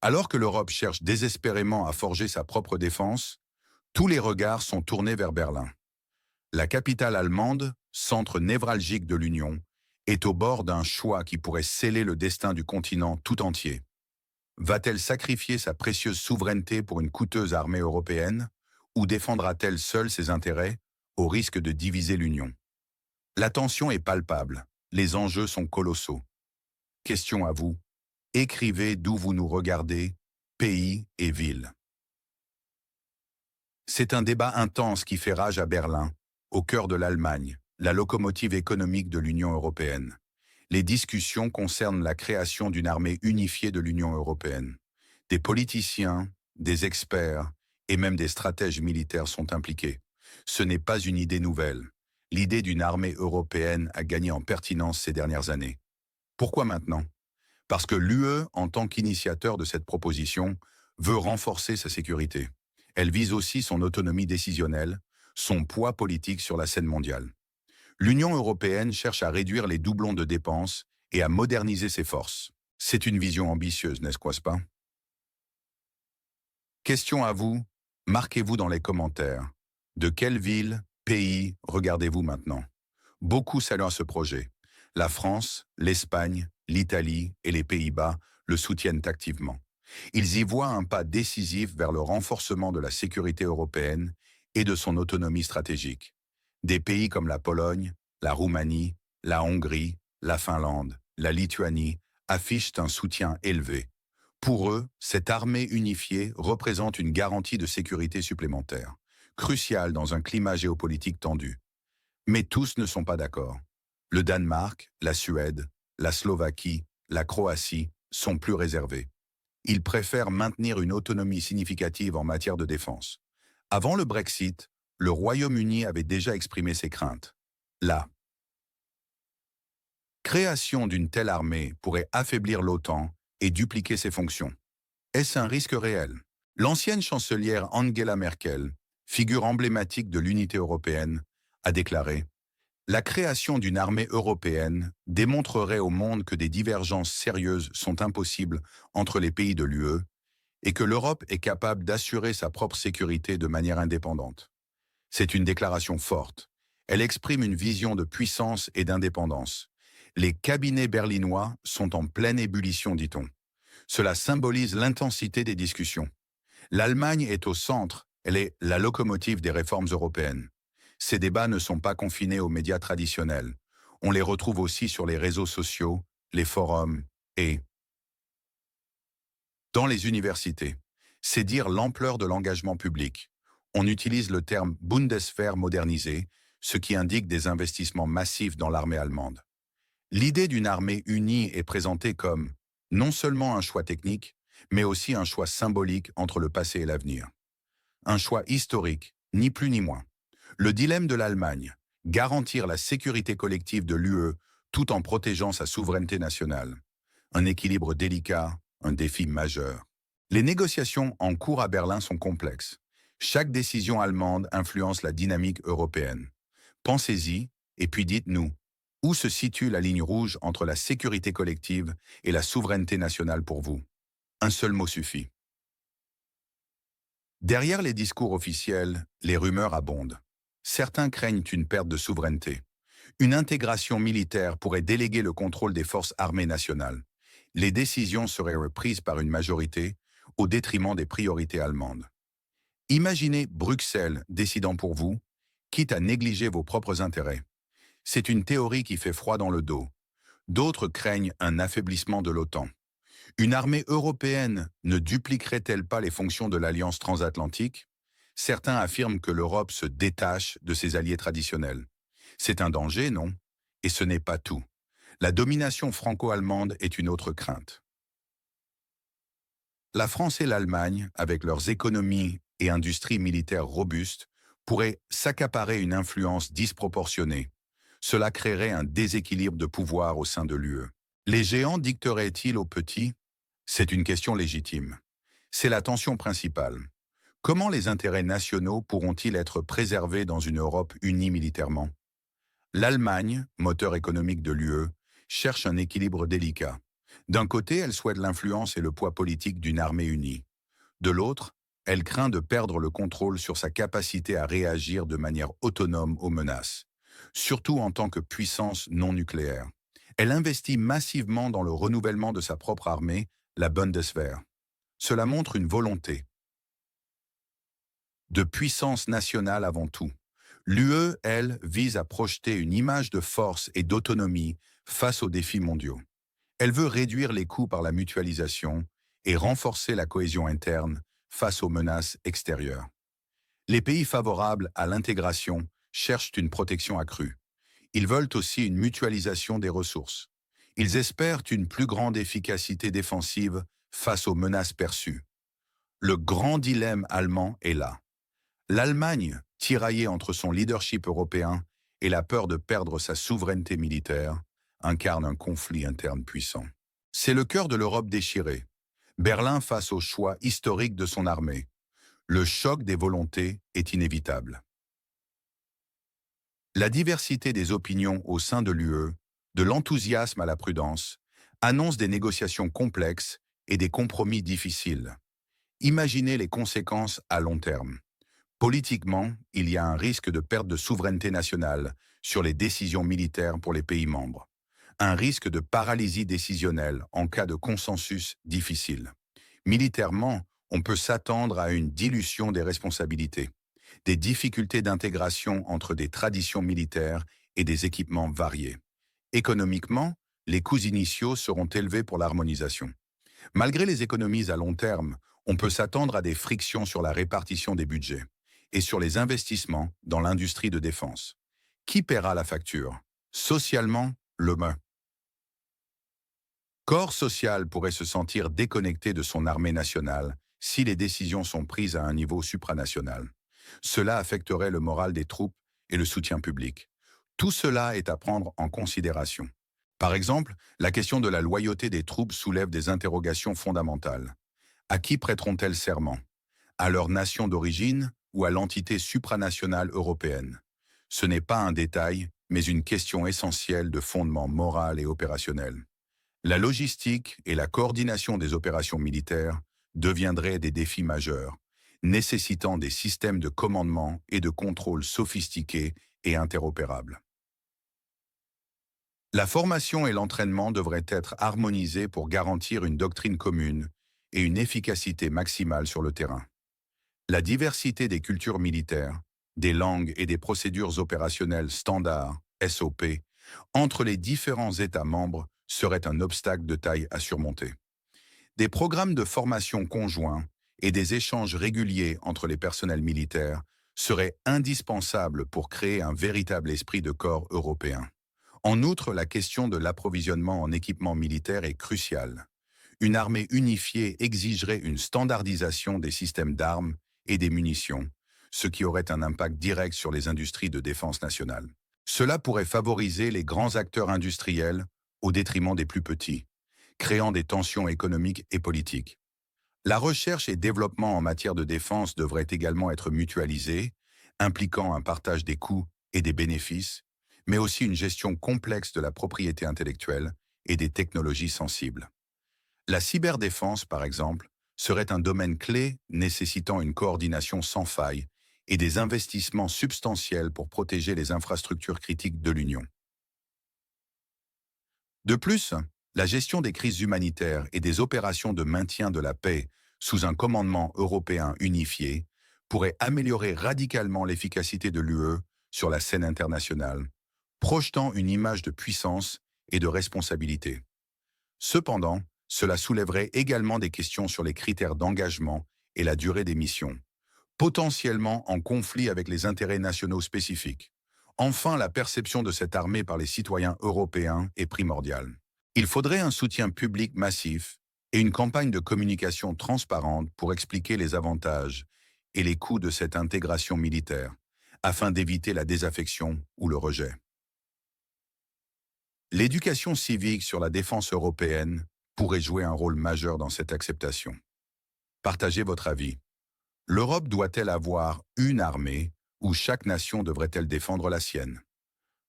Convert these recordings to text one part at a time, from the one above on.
Alors que l'Europe cherche désespérément à forger sa propre défense, tous les regards sont tournés vers Berlin. La capitale allemande, centre névralgique de l'Union, est au bord d'un choix qui pourrait sceller le destin du continent tout entier. Va-t-elle sacrifier sa précieuse souveraineté pour une coûteuse armée européenne, ou défendra-t-elle seule ses intérêts, au risque de diviser l'Union? La tension est palpable, les enjeux sont colossaux. Question à vous. Écrivez d'où vous nous regardez, pays et ville. C'est un débat intense qui fait rage à Berlin, au cœur de l'Allemagne, la locomotive économique de l'Union européenne. Les discussions concernent la création d'une armée unifiée de l'Union européenne. Des politiciens, des experts et même des stratèges militaires sont impliqués. Ce n'est pas une idée nouvelle. L'idée d'une armée européenne a gagné en pertinence ces dernières années. Pourquoi maintenant? Parce que l'UE, en tant qu'initiateur de cette proposition, veut renforcer sa sécurité. Elle vise aussi son autonomie décisionnelle, son poids politique sur la scène mondiale. L'Union européenne cherche à réduire les doublons de dépenses et à moderniser ses forces. C'est une vision ambitieuse, n'est-ce pas? Question à vous, marquez-vous dans les commentaires. De quelle ville, pays regardez-vous maintenant? Beaucoup saluent ce projet. La France, l'Espagne, l'Italie et les Pays-Bas le soutiennent activement. Ils y voient un pas décisif vers le renforcement de la sécurité européenne et de son autonomie stratégique. Des pays comme la Pologne, la Roumanie, la Hongrie, la Finlande, la Lituanie affichent un soutien élevé. Pour eux, cette armée unifiée représente une garantie de sécurité supplémentaire, cruciale dans un climat géopolitique tendu. Mais tous ne sont pas d'accord. Le Danemark, la Suède, la Slovaquie, la Croatie sont plus réservés. Ils préfèrent maintenir une autonomie significative en matière de défense. Avant le Brexit, le Royaume-Uni avait déjà exprimé ses craintes. La création d'une telle armée pourrait affaiblir l'OTAN et dupliquer ses fonctions. Est-ce un risque réel? L'ancienne chancelière Angela Merkel, figure emblématique de l'unité européenne, a déclaré: la création d'une armée européenne démontrerait au monde que des divergences sérieuses sont impossibles entre les pays de l'UE et que l'Europe est capable d'assurer sa propre sécurité de manière indépendante. C'est une déclaration forte. Elle exprime une vision de puissance et d'indépendance. Les cabinets berlinois sont en pleine ébullition, dit-on. Cela symbolise l'intensité des discussions. L'Allemagne est au centre, elle est la locomotive des réformes européennes. Ces débats ne sont pas confinés aux médias traditionnels. On les retrouve aussi sur les réseaux sociaux, les forums et dans les universités. C'est dire l'ampleur de l'engagement public. On utilise le terme Bundeswehr modernisé, ce qui indique des investissements massifs dans l'armée allemande. L'idée d'une armée unie est présentée comme non seulement un choix technique, mais aussi un choix symbolique entre le passé et l'avenir. Un choix historique, ni plus ni moins. Le dilemme de l'Allemagne, garantir la sécurité collective de l'UE tout en protégeant sa souveraineté nationale. Un équilibre délicat, un défi majeur. Les négociations en cours à Berlin sont complexes. Chaque décision allemande influence la dynamique européenne. Pensez-y et puis dites-nous, où se situe la ligne rouge entre la sécurité collective et la souveraineté nationale pour vous? Un seul mot suffit. Derrière les discours officiels, les rumeurs abondent. Certains craignent une perte de souveraineté. Une intégration militaire pourrait déléguer le contrôle des forces armées nationales. Les décisions seraient prises par une majorité au détriment des priorités allemandes. Imaginez Bruxelles décidant pour vous, quitte à négliger vos propres intérêts. C'est une théorie qui fait froid dans le dos. D'autres craignent un affaiblissement de l'OTAN. Une armée européenne ne dupliquerait-elle pas les fonctions de l'Alliance transatlantique? Certains affirment que l'Europe se détache de ses alliés traditionnels. C'est un danger, non? Et ce n'est pas tout. La domination franco-allemande est une autre crainte. La France et l'Allemagne, avec leurs économies et industries militaires robustes, pourraient s'accaparer une influence disproportionnée. Cela créerait un déséquilibre de pouvoir au sein de l'UE. Les géants dicteraient-ils aux petits? C'est une question légitime. C'est la tension principale. Comment les intérêts nationaux pourront-ils être préservés dans une Europe unie militairement? L'Allemagne, moteur économique de l'UE, cherche un équilibre délicat. D'un côté, elle souhaite l'influence et le poids politique d'une armée unie. De l'autre, elle craint de perdre le contrôle sur sa capacité à réagir de manière autonome aux menaces, surtout en tant que puissance non nucléaire. Elle investit massivement dans le renouvellement de sa propre armée, la Bundeswehr. Cela montre une volonté de puissance nationale avant tout. L'UE, elle, vise à projeter une image de force et d'autonomie face aux défis mondiaux. Elle veut réduire les coûts par la mutualisation et renforcer la cohésion interne face aux menaces extérieures. Les pays favorables à l'intégration cherchent une protection accrue. Ils veulent aussi une mutualisation des ressources. Ils espèrent une plus grande efficacité défensive face aux menaces perçues. Le grand dilemme allemand est là. L'Allemagne, tiraillée entre son leadership européen et la peur de perdre sa souveraineté militaire, incarne un conflit interne puissant. C'est le cœur de l'Europe déchirée. Berlin face au choix historique de son armée. Le choc des volontés est inévitable. La diversité des opinions au sein de l'UE, de l'enthousiasme à la prudence, annonce des négociations complexes et des compromis difficiles. Imaginez les conséquences à long terme. Politiquement, il y a un risque de perte de souveraineté nationale sur les décisions militaires pour les pays membres. Un risque de paralysie décisionnelle en cas de consensus difficile. Militairement, on peut s'attendre à une dilution des responsabilités, des difficultés d'intégration entre des traditions militaires et des équipements variés. Économiquement, les coûts initiaux seront élevés pour l'harmonisation. Malgré les économies à long terme, on peut s'attendre à des frictions sur la répartition des budgets et sur les investissements dans l'industrie de défense. Qui paiera la facture? Socialement, l'humain. Corps social pourrait se sentir déconnecté de son armée nationale si les décisions sont prises à un niveau supranational. Cela affecterait le moral des troupes et le soutien public. Tout cela est à prendre en considération. Par exemple, la question de la loyauté des troupes soulève des interrogations fondamentales. À qui prêteront-elles serment? À leur nation d'origine ou à l'entité supranationale européenne? Ce n'est pas un détail, mais une question essentielle de fondement moral et opérationnel. La logistique et la coordination des opérations militaires deviendraient des défis majeurs, nécessitant des systèmes de commandement et de contrôle sophistiqués et interopérables. La formation et l'entraînement devraient être harmonisés pour garantir une doctrine commune et une efficacité maximale sur le terrain. La diversité des cultures militaires, des langues et des procédures opérationnelles standards, SOP, entre les différents États membres serait un obstacle de taille à surmonter. Des programmes de formation conjoints et des échanges réguliers entre les personnels militaires seraient indispensables pour créer un véritable esprit de corps européen. En outre, la question de l'approvisionnement en équipement militaire est cruciale. Une armée unifiée exigerait une standardisation des systèmes d'armes et des munitions, ce qui aurait un impact direct sur les industries de défense nationale. Cela pourrait favoriser les grands acteurs industriels au détriment des plus petits, créant des tensions économiques et politiques. La recherche et développement en matière de défense devraient également être mutualisés, impliquant un partage des coûts et des bénéfices, mais aussi une gestion complexe de la propriété intellectuelle et des technologies sensibles. La cyberdéfense, par exemple, serait un domaine clé nécessitant une coordination sans faille et des investissements substantiels pour protéger les infrastructures critiques de l'Union. De plus, la gestion des crises humanitaires et des opérations de maintien de la paix sous un commandement européen unifié pourrait améliorer radicalement l'efficacité de l'UE sur la scène internationale, projetant une image de puissance et de responsabilité. Cependant, cela soulèverait également des questions sur les critères d'engagement et la durée des missions, potentiellement en conflit avec les intérêts nationaux spécifiques. Enfin, la perception de cette armée par les citoyens européens est primordiale. Il faudrait un soutien public massif et une campagne de communication transparente pour expliquer les avantages et les coûts de cette intégration militaire, afin d'éviter la désaffection ou le rejet. L'éducation civique sur la défense européenne pourrait jouer un rôle majeur dans cette acceptation. Partagez votre avis. L'Europe doit-elle avoir une armée ou chaque nation devrait-elle défendre la sienne?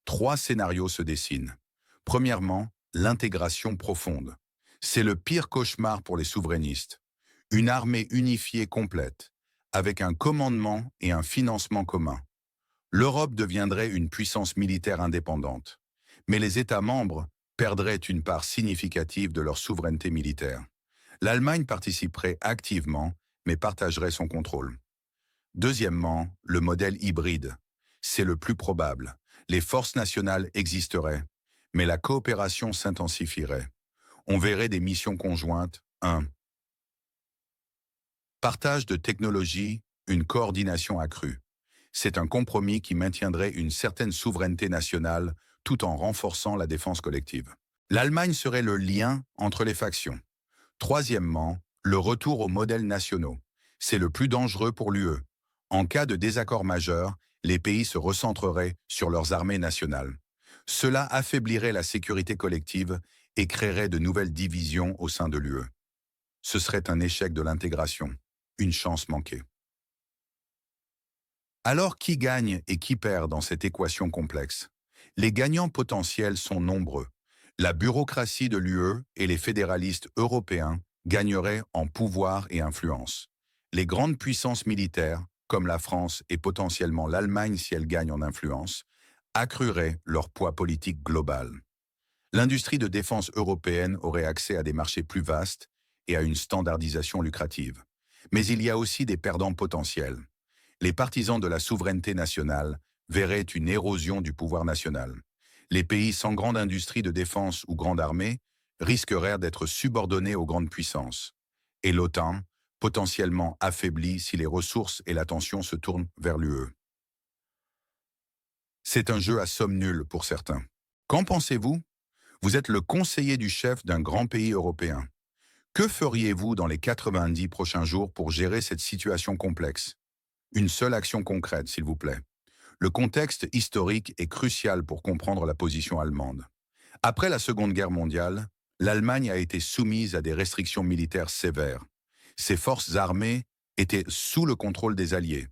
3 scénarios se dessinent. Premièrement, l'intégration profonde. C'est le pire cauchemar pour les souverainistes. Une armée unifiée complète, avec un commandement et un financement commun. L'Europe deviendrait une puissance militaire indépendante. Mais les États membres perdraient une part significative de leur souveraineté militaire. L'Allemagne participerait activement, mais partagerait son contrôle. Deuxièmement, le modèle hybride. C'est le plus probable. Les forces nationales existeraient, mais la coopération s'intensifierait. On verrait des missions conjointes. 1. Partage de technologies, une coordination accrue. C'est un compromis qui maintiendrait une certaine souveraineté nationale tout en renforçant la défense collective. L'Allemagne serait le lien entre les factions. Troisièmement, le retour aux modèles nationaux. C'est le plus dangereux pour l'UE. En cas de désaccord majeur, les pays se recentreraient sur leurs armées nationales. Cela affaiblirait la sécurité collective et créerait de nouvelles divisions au sein de l'UE. Ce serait un échec de l'intégration, une chance manquée. Alors qui gagne et qui perd dans cette équation complexe? Les gagnants potentiels sont nombreux. La bureaucratie de l'UE et les fédéralistes européens gagneraient en pouvoir et influence. Les grandes puissances militaires, comme la France et potentiellement l'Allemagne si elles gagnent en influence, accruraient leur poids politique global. L'industrie de défense européenne aurait accès à des marchés plus vastes et à une standardisation lucrative. Mais il y a aussi des perdants potentiels. Les partisans de la souveraineté nationale verraient une érosion du pouvoir national. Les pays sans grande industrie de défense ou grande armée risqueraient d'être subordonnés aux grandes puissances. Et l'OTAN, potentiellement affaiblie si les ressources et l'attention se tournent vers l'UE. C'est un jeu à somme nulle pour certains. Qu'en pensez-vous? Vous êtes le conseiller du chef d'un grand pays européen. Que feriez-vous dans les 90 prochains jours pour gérer cette situation complexe? Une seule action concrète, s'il vous plaît. Le contexte historique est crucial pour comprendre la position allemande. Après la Seconde Guerre mondiale, l'Allemagne a été soumise à des restrictions militaires sévères. Ses forces armées étaient sous le contrôle des Alliés.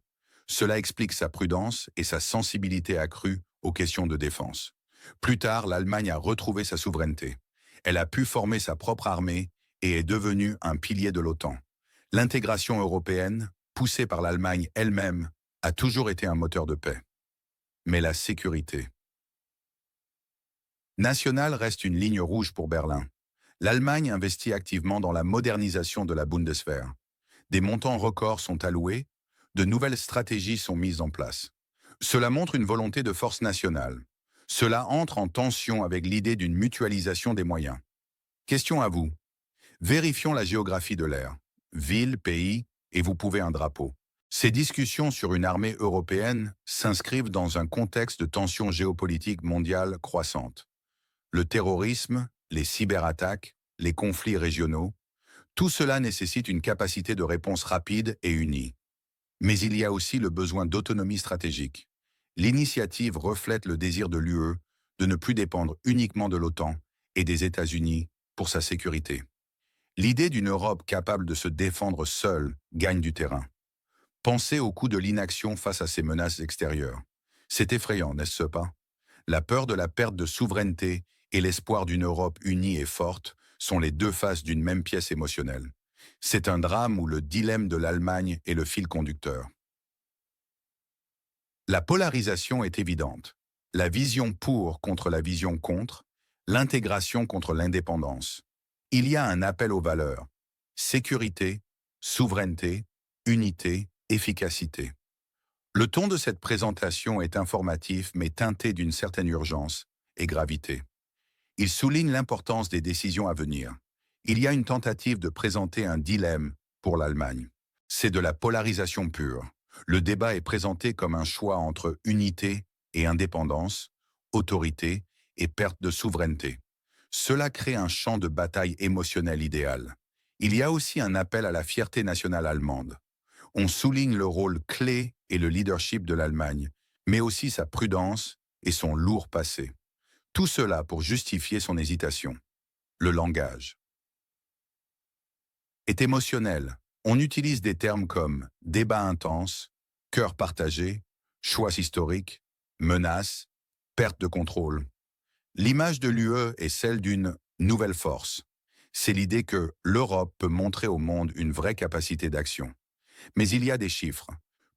Cela explique sa prudence et sa sensibilité accrue aux questions de défense. Plus tard, l'Allemagne a retrouvé sa souveraineté. Elle a pu former sa propre armée et est devenue un pilier de l'OTAN. L'intégration européenne, poussée par l'Allemagne elle-même, a toujours été un moteur de paix. Mais la sécurité nationale reste une ligne rouge pour Berlin. L'Allemagne investit activement dans la modernisation de la Bundeswehr. Des montants records sont alloués, de nouvelles stratégies sont mises en place. Cela montre une volonté de force nationale. Cela entre en tension avec l'idée d'une mutualisation des moyens. Question à vous. Vérifions la géographie de l'air. Ville, pays, et vous pouvez un drapeau. Ces discussions sur une armée européenne s'inscrivent dans un contexte de tensions géopolitiques mondiales croissantes. Le terrorisme, les cyberattaques, les conflits régionaux, tout cela nécessite une capacité de réponse rapide et unie. Mais il y a aussi le besoin d'autonomie stratégique. L'initiative reflète le désir de l'UE de ne plus dépendre uniquement de l'OTAN et des États-Unis pour sa sécurité. L'idée d'une Europe capable de se défendre seule gagne du terrain. Pensez au coût de l'inaction face à ces menaces extérieures. C'est effrayant, n'est-ce pas? La peur de la perte de souveraineté et l'espoir d'une Europe unie et forte sont les deux faces d'une même pièce émotionnelle. C'est un drame où le dilemme de l'Allemagne est le fil conducteur. La polarisation est évidente. La vision pour contre la vision contre, l'intégration contre l'indépendance. Il y a un appel aux valeurs. Sécurité, souveraineté, unité, efficacité. Le ton de cette présentation est informatif mais teinté d'une certaine urgence et gravité. Il souligne l'importance des décisions à venir. Il y a une tentative de présenter un dilemme pour l'Allemagne. C'est de la polarisation pure. Le débat est présenté comme un choix entre unité et indépendance, autorité et perte de souveraineté. Cela crée un champ de bataille émotionnel idéal. Il y a aussi un appel à la fierté nationale allemande. On souligne le rôle clé et le leadership de l'Allemagne, mais aussi sa prudence et son lourd passé. Tout cela pour justifier son hésitation. Le langage est émotionnel. On utilise des termes comme débat intense, cœur partagé, choix historique, menace, perte de contrôle. L'image de l'UE est celle d'une nouvelle force. C'est l'idée que l'Europe peut montrer au monde une vraie capacité d'action. Mais il y a des chiffres.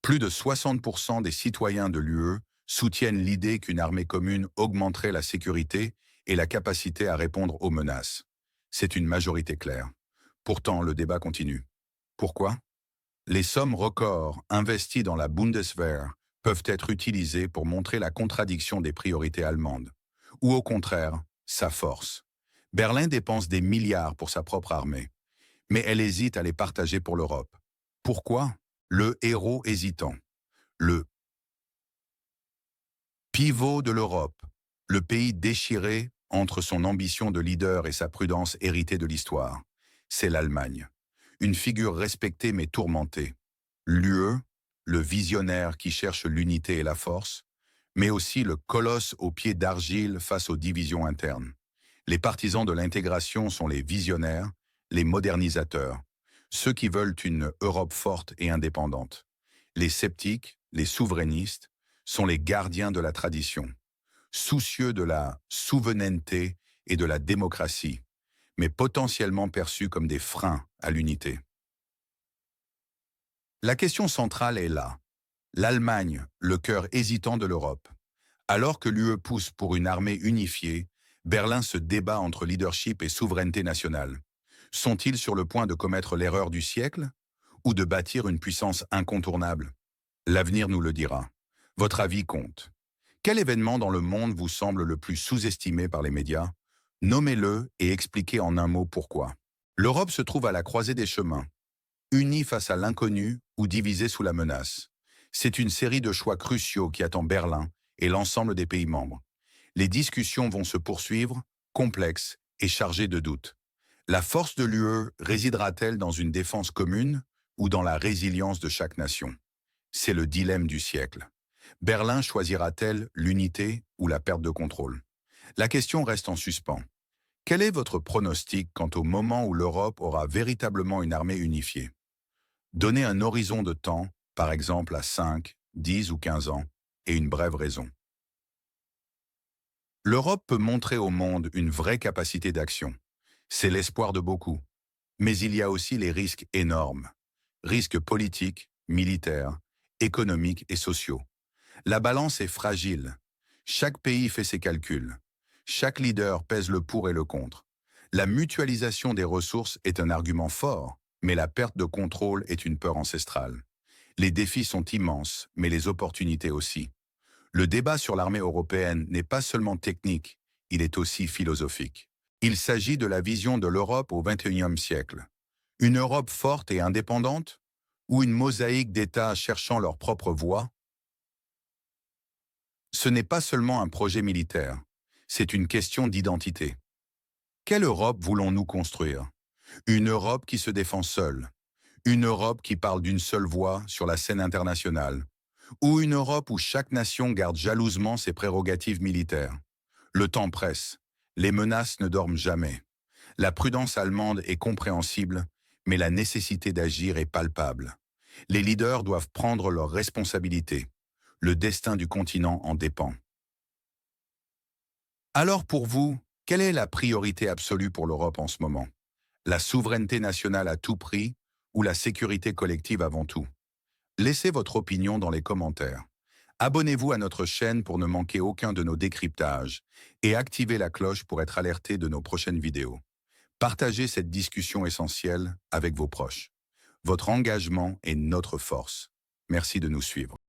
Plus de 60% des citoyens de l'UE soutiennent l'idée qu'une armée commune augmenterait la sécurité et la capacité à répondre aux menaces. C'est une majorité claire. Pourtant, le débat continue. Pourquoi? Les sommes records investies dans la Bundeswehr peuvent être utilisées pour montrer la contradiction des priorités allemandes, ou au contraire, sa force. Berlin dépense des milliards pour sa propre armée, mais elle hésite à les partager pour l'Europe. Pourquoi? Le héros hésitant. Le pivot de l'Europe, le pays déchiré entre son ambition de leader et sa prudence héritée de l'histoire. C'est l'Allemagne. Une figure respectée mais tourmentée. L'UE, le visionnaire qui cherche l'unité et la force, mais aussi le colosse aux pieds d'argile face aux divisions internes. Les partisans de l'intégration sont les visionnaires, les modernisateurs, ceux qui veulent une Europe forte et indépendante. Les sceptiques, les souverainistes, sont les gardiens de la tradition, soucieux de la souveraineté et de la démocratie, mais potentiellement perçus comme des freins à l'unité. La question centrale est là. L'Allemagne, le cœur hésitant de l'Europe. Alors que l'UE pousse pour une armée unifiée, Berlin se débat entre leadership et souveraineté nationale. Sont-ils sur le point de commettre l'erreur du siècle ou de bâtir une puissance incontournable? L'avenir nous le dira. Votre avis compte. Quel événement dans le monde vous semble le plus sous-estimé par les médias? Nommez-le et expliquez en un mot pourquoi. L'Europe se trouve à la croisée des chemins, unie face à l'inconnu ou divisée sous la menace. C'est une série de choix cruciaux qui attend Berlin et l'ensemble des pays membres. Les discussions vont se poursuivre, complexes et chargées de doutes. La force de l'UE résidera-t-elle dans une défense commune ou dans la résilience de chaque nation? C'est le dilemme du siècle. Berlin choisira-t-elle l'unité ou la perte de contrôle? La question reste en suspens. Quel est votre pronostic quant au moment où l'Europe aura véritablement une armée unifiée? Donnez un horizon de temps, par exemple à 5, 10 ou 15 ans, et une brève raison. L'Europe peut montrer au monde une vraie capacité d'action. C'est l'espoir de beaucoup. Mais il y a aussi les risques énormes. Risques politiques, militaires, économiques et sociaux. La balance est fragile. Chaque pays fait ses calculs. Chaque leader pèse le pour et le contre. La mutualisation des ressources est un argument fort, mais la perte de contrôle est une peur ancestrale. Les défis sont immenses, mais les opportunités aussi. Le débat sur l'armée européenne n'est pas seulement technique, il est aussi philosophique. Il s'agit de la vision de l'Europe au XXIe siècle. Une Europe forte et indépendante, ou une mosaïque d'États cherchant leur propre voie? Ce n'est pas seulement un projet militaire, c'est une question d'identité. Quelle Europe voulons-nous construire? Une Europe qui se défend seule, une Europe qui parle d'une seule voix sur la scène internationale, ou une Europe où chaque nation garde jalousement ses prérogatives militaires? Le temps presse, les menaces ne dorment jamais. La prudence allemande est compréhensible, mais la nécessité d'agir est palpable. Les leaders doivent prendre leurs responsabilités. Le destin du continent en dépend. Alors pour vous, quelle est la priorité absolue pour l'Europe en ce moment? La souveraineté nationale à tout prix ou la sécurité collective avant tout? Laissez votre opinion dans les commentaires. Abonnez-vous à notre chaîne pour ne manquer aucun de nos décryptages et activez la cloche pour être alerté de nos prochaines vidéos. Partagez cette discussion essentielle avec vos proches. Votre engagement est notre force. Merci de nous suivre.